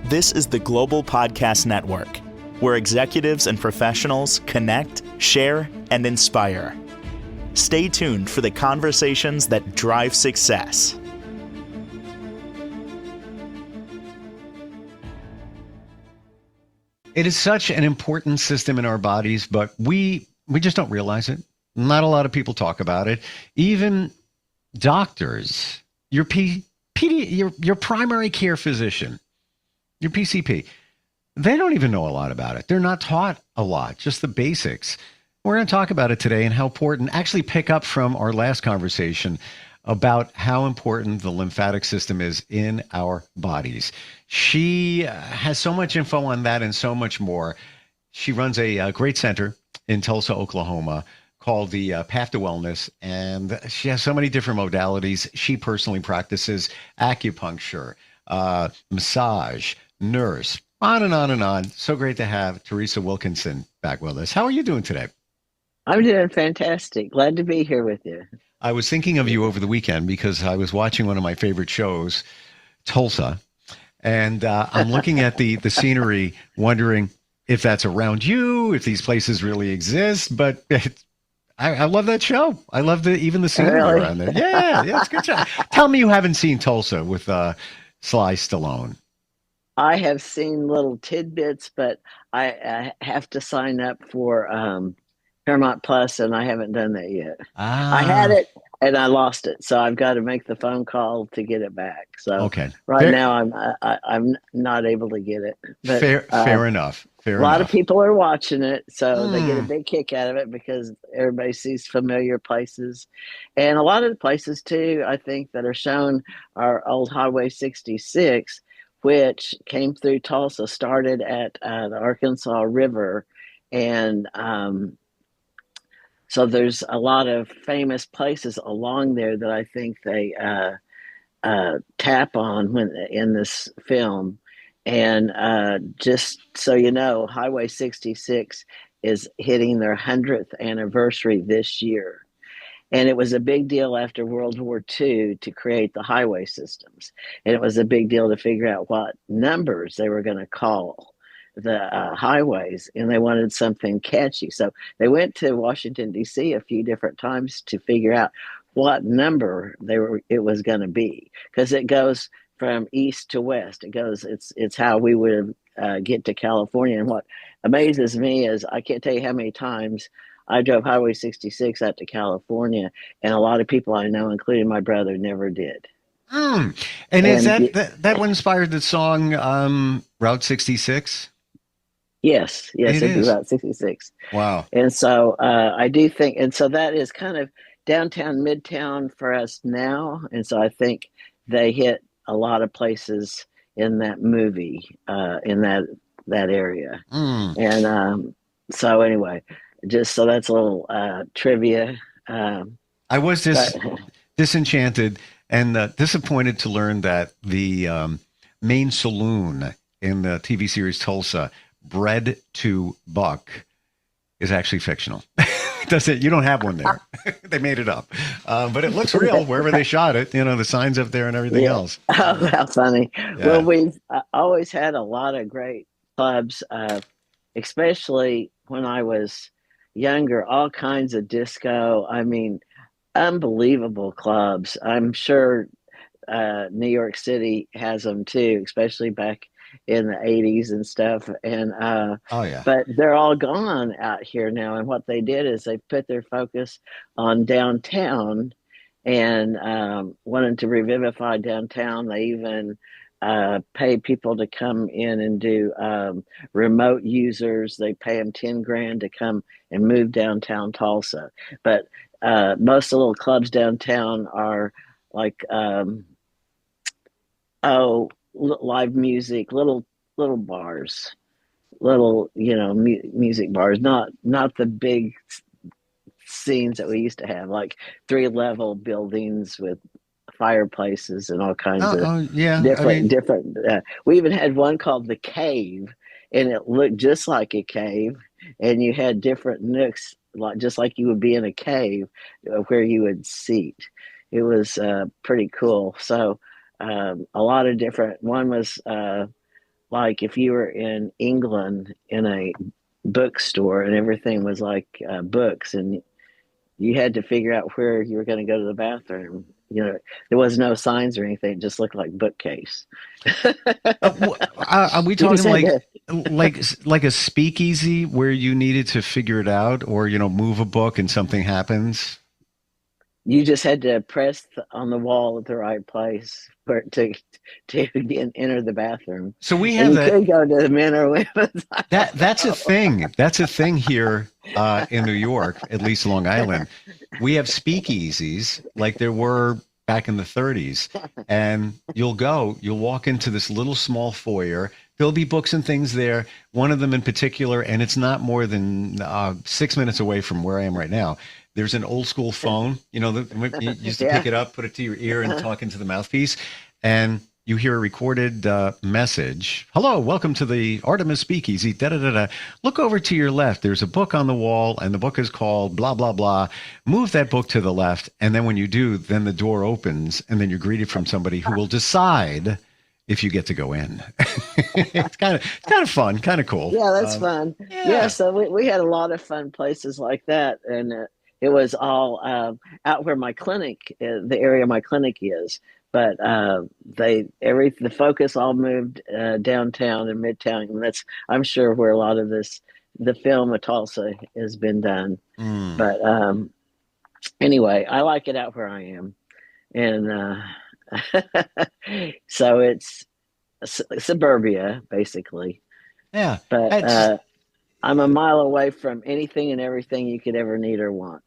This is the Global Podcast Network, where executives and professionals connect, share, and inspire. Stay tuned for the conversations that drive success. It is such an important system in our bodies, but we just don't realize it. Not a lot of people talk about it. Even doctors, your primary care physician, your PCP, they don't even know a lot about it. They're not taught a lot, just the basics. We're going to talk about it today and how important, actually pick up from our last conversation about how important the lymphatic system is in our bodies. She has so much info on that and so much more. She runs a great center in Tulsa, Oklahoma, called the Path to Wellness, and she has so many different modalities. She personally practices acupuncture, massage, nurse, on and on and on. So great to have Teresa Wilkinson back with us. How are you doing today? I'm doing fantastic. Glad to be here with you. I was thinking of you over the weekend because I was watching one of my favorite shows, Tulsa, and I'm looking at the scenery, wondering if that's around you, if these places really exist. But I love that show. I love even the scenery around there. Yeah, it's a good show. Tell me you haven't seen Tulsa with Sly Stallone. I have seen little tidbits, but I have to sign up for Paramount Plus, and I haven't done that yet. I had it, and I lost it, so I've got to make the phone call to get it back. So now I'm not able to get it. But, fair enough. A lot of people are watching it, so they get a big kick out of it because everybody sees familiar places. And a lot of the places, too, I think, that are shown are Old Highway 66, which came through Tulsa, started at the Arkansas River. And so there's a lot of famous places along there that I think they tap on when in this film. And just so you know, Highway 66 is hitting their 100th anniversary this year. And it was a big deal after World War II to create the highway systems. And it was a big deal to figure out what numbers they were going to call the highways. And they wanted something catchy. So they went to Washington, D.C. a few different times to figure out what number it was going to be. Because it goes from east to west. It's how we would get to California. And what amazes me is I can't tell you how many times I drove Highway 66 out to California, and a lot of people I know, including my brother, never did. And is that what inspired the song Route 66? Yes, it is Route 66. Wow. And so I do think, and so that is kind of downtown, midtown for us now. And so I think they hit a lot of places in that movie, in that area. And so anyway, just so that's a little trivia. I was disenchanted and disappointed to learn that the main saloon in the TV series Tulsa, Bred to Buck, is actually fictional. You don't have one there. They made it up. But it looks real wherever they shot it. The signs up there and everything else. Oh, how funny. Yeah. Well, we've always had a lot of great clubs, especially when I was younger, all kinds of disco. I mean, unbelievable clubs. I'm sure New York City has them too, especially back in the 80s and stuff. And but they're all gone out here now. And what they did is they put their focus on downtown and wanted to revivify downtown. They even pay people to come in and do remote users. They pay them $10,000 to come and move downtown Tulsa. But most of the little clubs downtown are like live music, little bars, little music bars, not the big scenes that we used to have, like 3-level buildings with fireplaces and all kinds of different. We even had one called the Cave, and it looked just like a cave, and you had different nooks, just like you would be in a cave, where you would seat. It was pretty cool. So a lot of different. One was like if you were in England in a bookstore and everything was like books, and you had to figure out where you were going to go to the bathroom. There was no signs or anything; it just looked like bookcase. Are we You just talking had like to. like a speakeasy where you needed to figure it out, or move a book and something happens? You just had to press on the wall at the right place for it to enter the bathroom, So we and have you that. could go to the men or women's. I don't That's a know. thing. That's a thing here in New York, at least Long Island. We have speakeasies like there were back in the 30s. And you'll walk into this little small foyer. There'll be books and things there. One of them in particular, and it's not more than 6 minutes away from where I am right now. There's an old school phone. You used to pick Yeah. it up, put it to your ear, and talk into the mouthpiece. And you hear a recorded message. Hello, welcome to the Artemis Speakeasy. Da da da da. Look over to your left. There's a book on the wall, and the book is called blah blah blah. Move that book to the left, and then when you do, then the door opens, and then you're greeted from somebody who will decide if you get to go in. It's kind of fun, kind of cool. Yeah, that's fun. Yeah, Yeah. so we had a lot of fun places like that, and it was all out where my clinic, the area my clinic is. But the focus all moved downtown and midtown, and that's I'm sure where a lot of the film of Tulsa has been done. Mm. But anyway, I like it out where I am, and so it's suburbia basically. Yeah. But It's I'm a mile away from anything and everything you could ever need or want.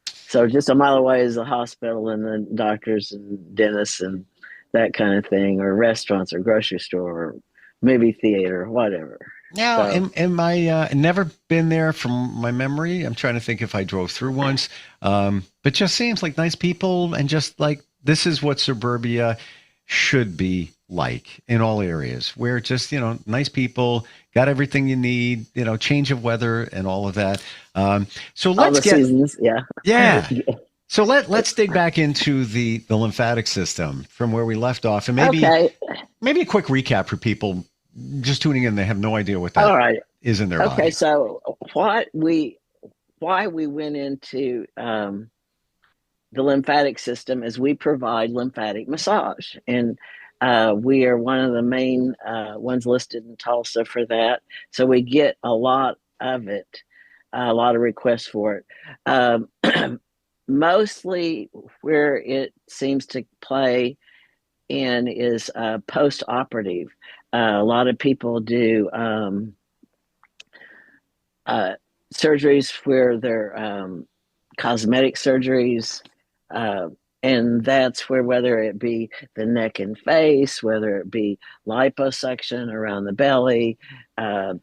So just a mile away is a hospital and the doctors and dentists and that kind of thing, or restaurants or grocery store or movie theater, or whatever. Now, So am I never been there from my memory? I'm trying to think if I drove through once. But just seems like nice people and just like this is what suburbia should be like in all areas, where just, nice people got everything you need, change of weather and all of that. So all let's the get, seasons, yeah. yeah. So let's dig back into the lymphatic system from where we left off, and Okay. maybe a quick recap for people just tuning in. They have no idea what All that right. is in their Okay. body. So why we went into the lymphatic system is we provide lymphatic massage, and we are one of the main ones listed in Tulsa for that. So we get a lot of it, a lot of requests for it. Mostly where it seems to play in is post operative. A lot of people do uh, surgeries where they're cosmetic surgeries. Uh, and that's where, whether it be the neck and face, whether it be liposuction around the belly,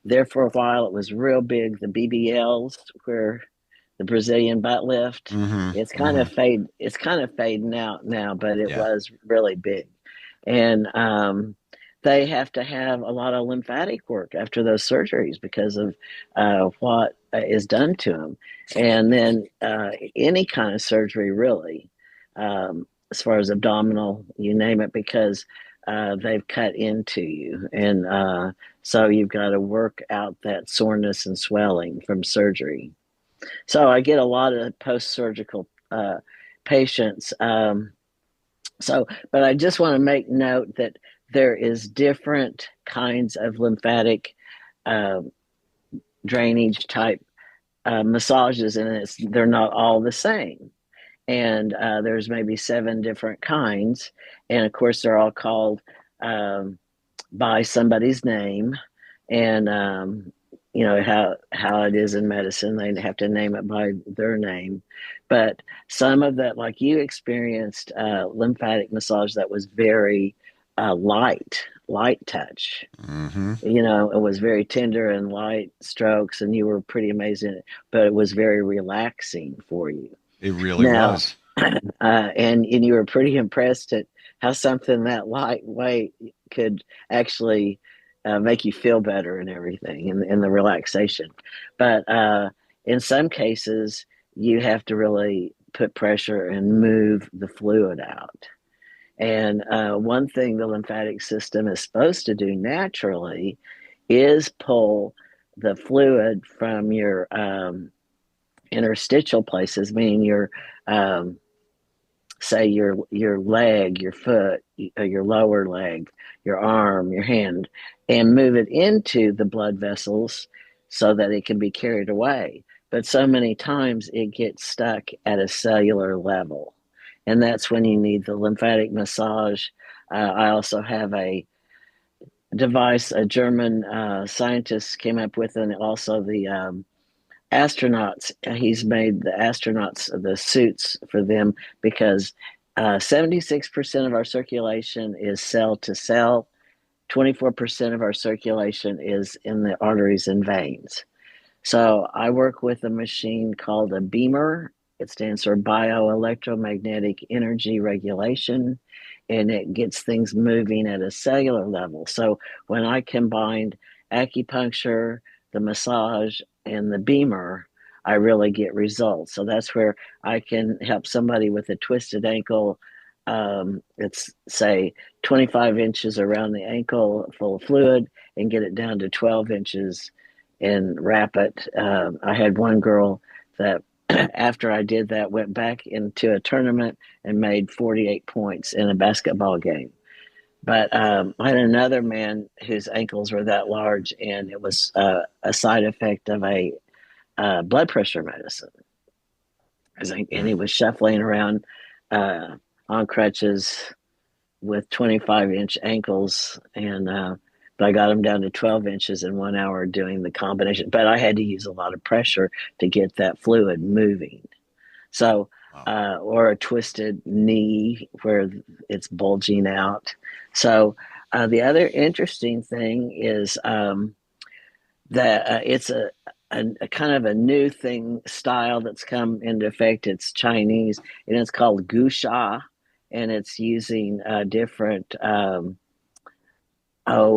there for a while it was real big, the BBLs, where the Brazilian butt lift. Hmm. It's kind Hmm. of fade. It's kind of fading out now, but it Yeah. was really big, and they have to have a lot of lymphatic work after those surgeries because of what is done to them, and then any kind of surgery really, as far as abdominal, you name it, because they've cut into you, and so you've got to work out that soreness and swelling from surgery. So I get a lot of post-surgical patients. But I just want to make note that there is different kinds of lymphatic uh, drainage type massages, and they're not all the same. And there's maybe 7 different kinds, and of course they're all called um, by somebody's name, and how it is in medicine, they have to name it by their name. But some of that, like you experienced, lymphatic massage that was very light touch. Hmm. It was very tender and light strokes, and you were pretty amazing. But it was very relaxing for you. It really Now, was. and you were pretty impressed at how something that lightweight could actually make you feel better and everything, and the relaxation. But in some cases, you have to really put pressure and move the fluid out. And one thing the lymphatic system is supposed to do naturally is pull the fluid from your interstitial places, meaning your say your leg, your foot, your lower leg, your arm, your hand, and move it into the blood vessels so that it can be carried away. But so many times it gets stuck at a cellular level, and that's when you need the lymphatic massage. I also have a device a German scientist came up with, and also the astronauts. He's made the astronauts the suits for them because 76% of our circulation is cell to cell. 24% of our circulation is in the arteries and veins. So I work with a machine called a beamer. It stands for bioelectromagnetic energy regulation, and it gets things moving at a cellular level. So when I combined acupuncture, the massage, and the beamer, I really get results. So that's where I can help somebody with a twisted ankle. It's say 25 inches around the ankle full of fluid and get it down to 12 inches and wrap it. I had one girl that after I did that went back into a tournament and made 48 points in a basketball game. But I had another man whose ankles were that large, and it was a side effect of a blood pressure medicine. And he was shuffling around on crutches with 25-inch ankles, and but I got him down to 12 inches in 1 hour doing the combination. But I had to use a lot of pressure to get that fluid moving. So, or a twisted knee where it's bulging out. So, the other interesting thing is that it's a kind of a new thing style that's come into effect. It's Chinese, and it's called gusha, and it's using different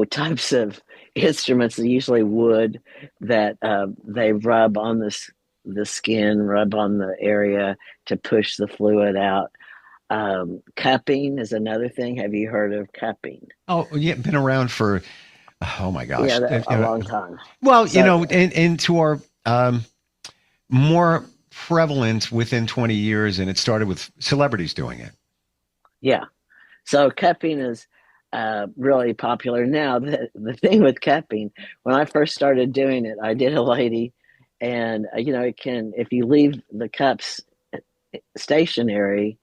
types of instruments, usually wood, that they rub on the skin, rub on the area to push the fluid out. Cupping is another thing. Have you heard of cupping? Oh, yeah, been around for, oh my Yeah, gosh. a long time. Well, So and to our more prevalent within 20 years, and it started with celebrities doing it. yeah, so cupping is really popular now. The thing with cupping, when I first started doing it, I did a lady, and it can, if you leave the cups stationary,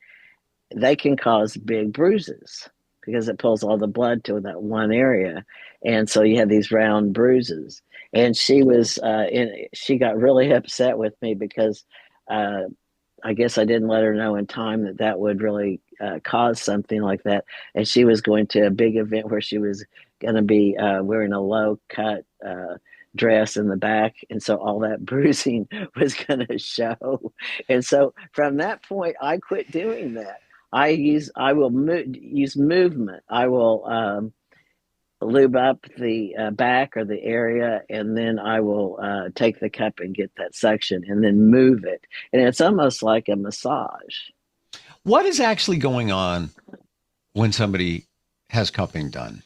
they can cause big bruises because it pulls all the blood to that one area, and so you have these round bruises. And she got really upset with me because uh, I guess I didn't let her know in time that that would really cause something like that. And she was going to a big event where she was going to be wearing a low cut dress in the back. And so all that bruising was going to show. And so from that point, I quit doing that. I will use movement. I will lube up the back or the area, and then I will take the cup and get that suction and then move it. And it's almost like a massage. What is actually going on when somebody has cupping done?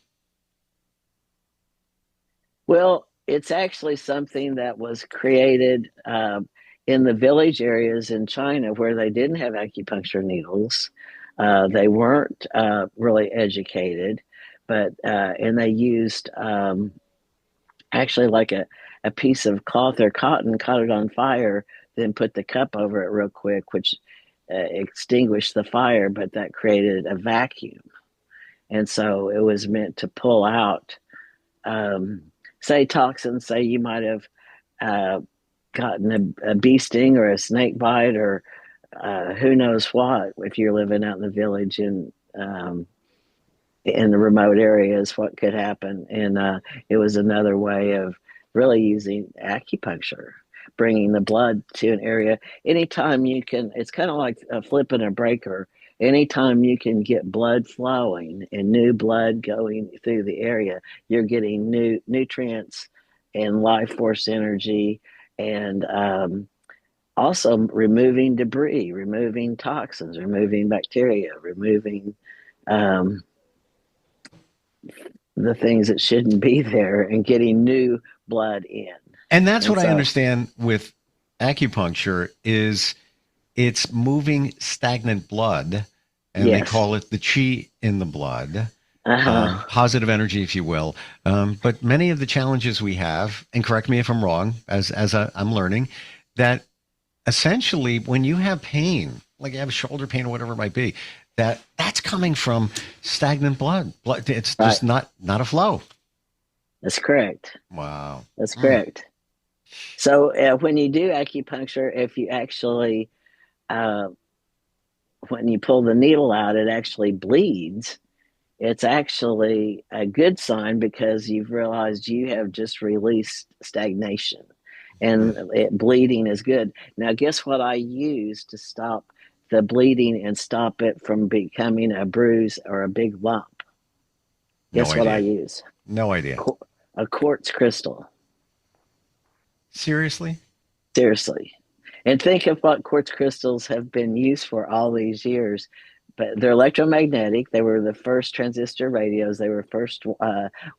Well, it's actually something that was created in the village areas in China where they didn't have acupuncture needles. They weren't really educated, but and they used actually like a piece of cloth or cotton, caught it on fire, then put the cup over it real quick, which extinguished the fire, but that created a vacuum. And so it was meant to pull out, say, toxins, say you might have gotten a bee sting or a snake bite or who knows what, if you're living out in the village in the remote areas, what could happen. And it was another way of really using acupuncture, bringing the blood to an area. Anytime you can, it's kind of like flipping a breaker. Anytime you can get blood flowing and new blood going through the area, you're getting new nutrients and life force energy, and also removing debris, removing toxins, removing bacteria, removing um, the things that shouldn't be there and getting new blood in. And that's And what I so, understand with acupuncture is it's moving stagnant blood, and they yes. call it the chi in the blood, Uh-huh. positive energy, if you will. But many of the challenges we have, and correct me if I'm wrong, I'm learning, that essentially when you have pain, like you have a shoulder pain or whatever it might be, that's coming from stagnant blood. It's Right. just not a flow. That's correct. Wow. That's Mm. correct. So when you do acupuncture, if you actually, uh, when you pull the needle out, it actually bleeds. It's actually a good sign because you've realized you have just released stagnation, and bleeding is good. Now, guess what I use to stop the bleeding and stop it from becoming a bruise or a big lump? No Guess what I idea. use? No idea. A quartz crystal. Seriously? Seriously. And think of what quartz crystals have been used for all these years. But they're electromagnetic. They were the first transistor radios. They were first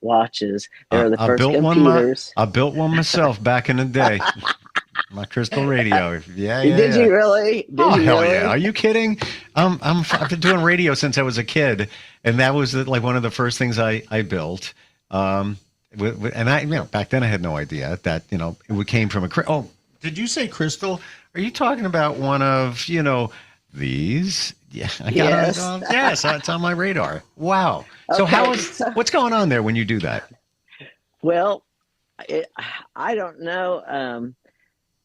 watches. They were the first computers. I built one myself back in the day. My crystal radio. Yeah, yeah, Did yeah. you really? Did Oh you hell yeah! really? Are you kidding? I've been doing radio since I was a kid, and that was like one of the first things I built. And back then I had no idea that it came from a. Oh, did you say crystal? Are you talking about one of these? Yeah, I got it. Yes. Yes, it's on my radar. Wow. So Okay. So, what's going on there when you do that? well, it, I don't know.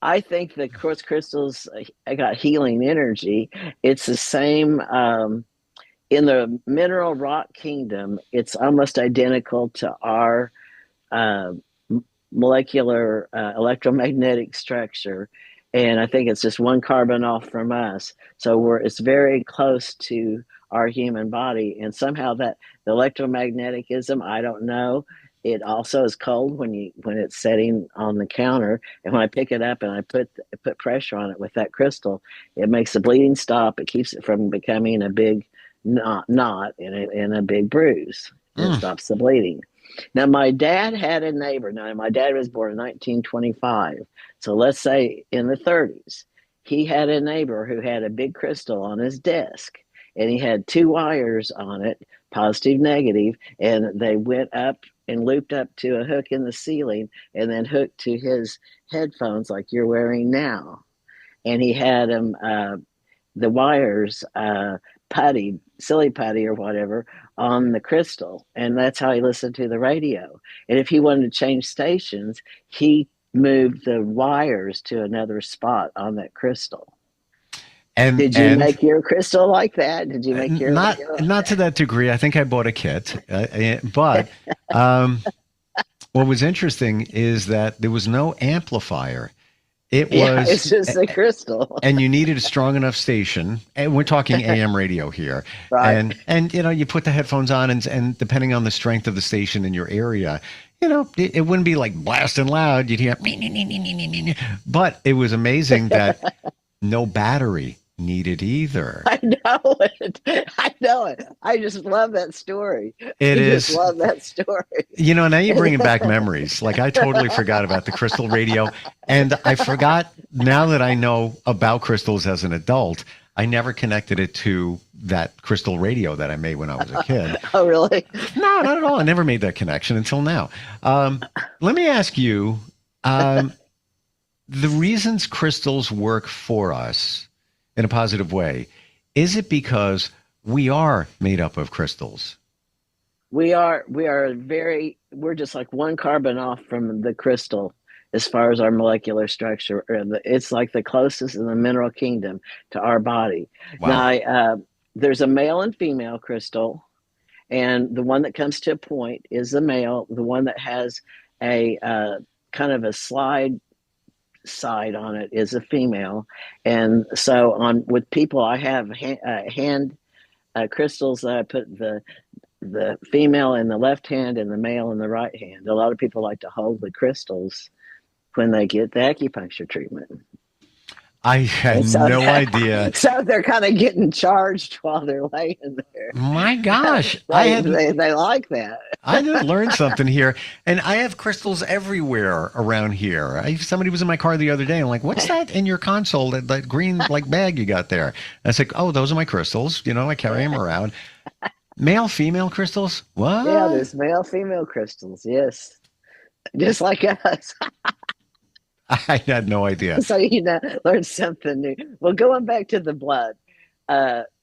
I think the quartz crystals got healing energy. It's the same in the mineral rock kingdom. It's almost identical to our uh, molecular electromagnetic structure, and I think it's just one carbon off from us. So it's very close to our human body, and somehow that the electromagnetism, I don't know. It also is cold when it's setting on the counter, and when I pick it up and I put pressure on it with that crystal, it makes the bleeding stop. It keeps it from becoming a big knot in a big bruise, and it Mm. stops the bleeding. Now, my dad had a neighbor. Now, my dad was born in 1925. So let's say in the 30s, he had a neighbor who had a big crystal on his desk, and he had two wires on it, positive, negative, and they went up and looped up to a hook in the ceiling and then hooked to his headphones like you're wearing now. And he had them the wires putty, silly putty or whatever on the crystal. And that's how he listened to the radio. And if he wanted to change stations, he moved the wires to another spot on that crystal. And Did you and make your crystal like that? Did you make your radio like not to that? that degree. I think I bought a kit, but um, what was interesting is that there was no amplifier. It Yeah, it's was, just a crystal. and you needed a strong enough station. And we're talking AM radio here. Right. And you put the headphones on, and depending on the strength of the station in your area, it wouldn't be like blasting loud. You'd hear, but it was amazing that no battery needed either. I know it. I know it. I just love that story. It I just is. love that story. Now you're bringing back memories. Like I totally forgot about the crystal radio. And I forgot, now that I know about crystals as an adult, I never connected it to that crystal radio that I made when I was a kid. Oh, really? No, not at all. I never made that connection until now. Let me ask you, the reasons crystals work for us in a positive way, is it because we are made up of crystals? We're just like one carbon off from the crystal as far as our molecular structure. It's like the closest in the mineral kingdom to our body. Wow. Now, there's a male and female crystal, and the one that comes to a point is the male. The one that has a kind of a slide side on it is a female. And so on with people, I have hand crystals that I put the female in the left hand and the male in the right hand. A lot of people like to hold the crystals when they get the acupuncture treatment. I had And so no idea. so they're kind of getting charged while they're laying there. My gosh, They like that. I did learn something here, and I have crystals everywhere around here. Somebody was in my car the other day, and I'm like, "What's that in your console? That green like bag you got there?" And I was like, "Oh, those are my crystals. You know, I carry them around. Male, female crystals. What? Yeah, there's male, female crystals. Yes, just like us. I had no idea. So learn something new. Well, going back to the blood,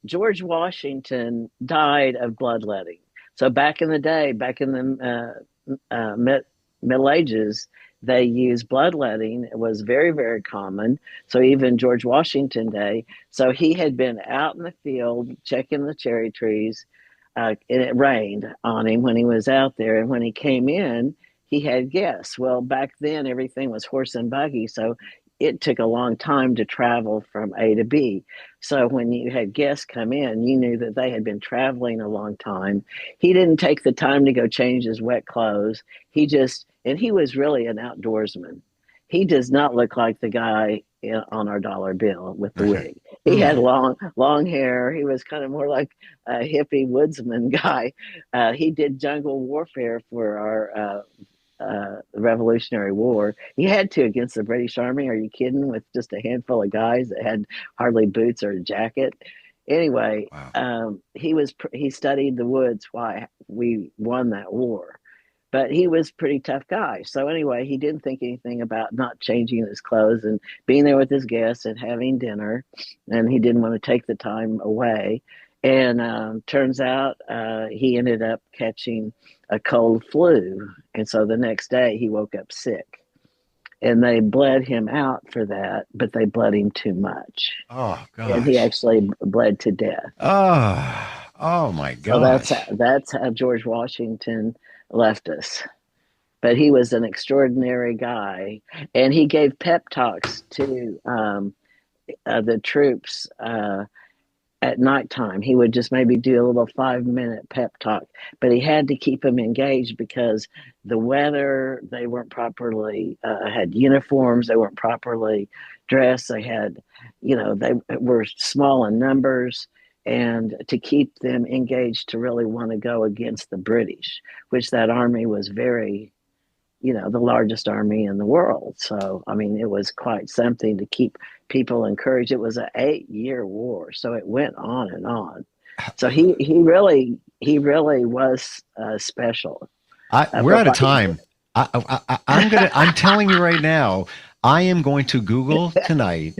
George Washington died of bloodletting. So back in the day, back in the Middle Ages, they used bloodletting. It was very, very common. So even George Washington Day. So he had been out in the field checking the cherry trees. And it rained on him when he was out there. And when he came in, he had guests. Well, back then, everything was horse and buggy. So it took a long time to travel from A to B. So when you had guests come in, you knew that they had been traveling a long time. He didn't take the time to go change his wet clothes. And he was really an outdoorsman. He does not look like the guy on our dollar bill with the wig. He had long hair. He was kind of more like a hippie woodsman guy. He did jungle warfare for our Revolutionary War. He had to against the British Army. Are you kidding? With just a handful of guys that had hardly boots or a jacket. Anyway, wow. He studied the woods why we won that war. But he was a pretty tough guy. So anyway, he didn't think anything about not changing his clothes and being there with his guests and having dinner. And he didn't want to take the time away. And turns out he ended up catching a cold flu. And so the next day he woke up sick. And they bled him out for that, but they bled him too much. Oh, gosh. And he actually bled to death. Oh my gosh. So that's how George Washington left us. But he was an extraordinary guy, and he gave pep talks to the troops at nighttime. He would just maybe do a little 5-minute pep talk, but he had to keep them engaged because the weather, they weren't properly had uniforms, they weren't properly dressed, they had, they were small in numbers. And to keep them engaged to really want to go against the British, which that army was very, the largest army in the world. So, I mean, it was quite something to keep people encouraged. It was an 8-year war, so it went on and on. So he really was special. We're out of time. I'm telling you right now, I am going to Google tonight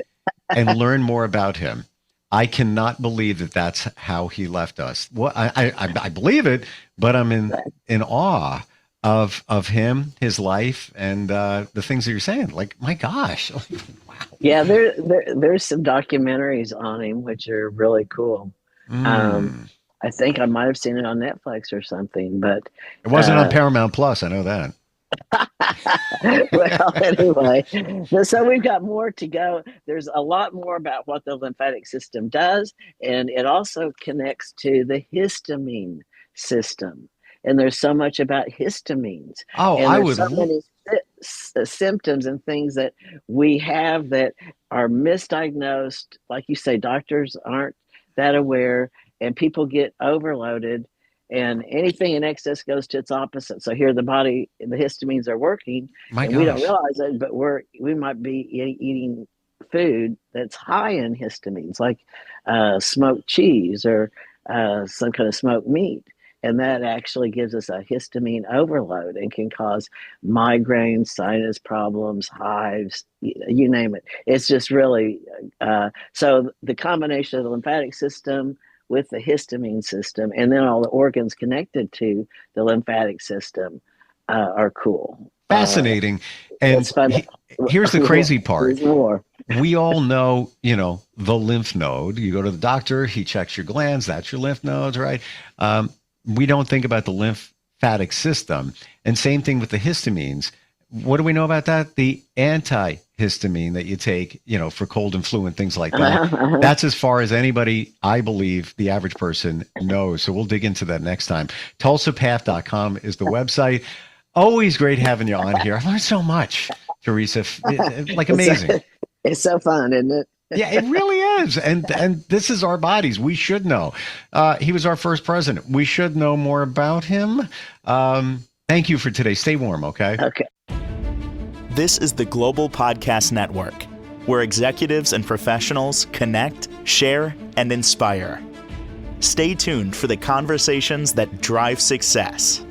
and learn more about him. I cannot believe that that's how he left us. Well, I believe it, but I'm in awe of him, his life, and the things that you're saying. Like, my gosh, wow. Yeah, there's some documentaries on him which are really cool. I think I might have seen it on Netflix or something, but it wasn't on Paramount Plus. I know that. Well, anyway, so we've got more to go. There's a lot more about what the lymphatic system does, and it also connects to the histamine system. And there's so much about histamines. Oh, and I would. So many symptoms and things that we have that are misdiagnosed. Like you say, doctors aren't that aware, and people get overloaded. And anything in excess goes to its opposite. So here the body, the histamines are working, and we don't realize it, but we might be eating food that's high in histamines, like smoked cheese or some kind of smoked meat. And that actually gives us a histamine overload and can cause migraines, sinus problems, hives, you name it. It's just really, so the combination of the lymphatic system with the histamine system, and then all the organs connected to the lymphatic system are cool. Fascinating. And here's the crazy part. We all know, the lymph node. You go to the doctor, he checks your glands, that's your lymph nodes, right? We don't think about the lymphatic system. And same thing with the histamines. What do we know about that? The antihistamine that you take, for cold and flu and things like that. That's as far as anybody, I believe, the average person knows. So we'll dig into that next time. TulsaPath.com is the website. Always great having you on here. I learned so much, Teresa. Like, amazing. It's so fun, isn't it? Yeah, it really is. And this is our bodies. We should know. He was our first president. We should know more about him. Thank you for today. Stay warm, okay? Okay. This is the Global Podcast Network, where executives and professionals connect, share, and inspire. Stay tuned for the conversations that drive success.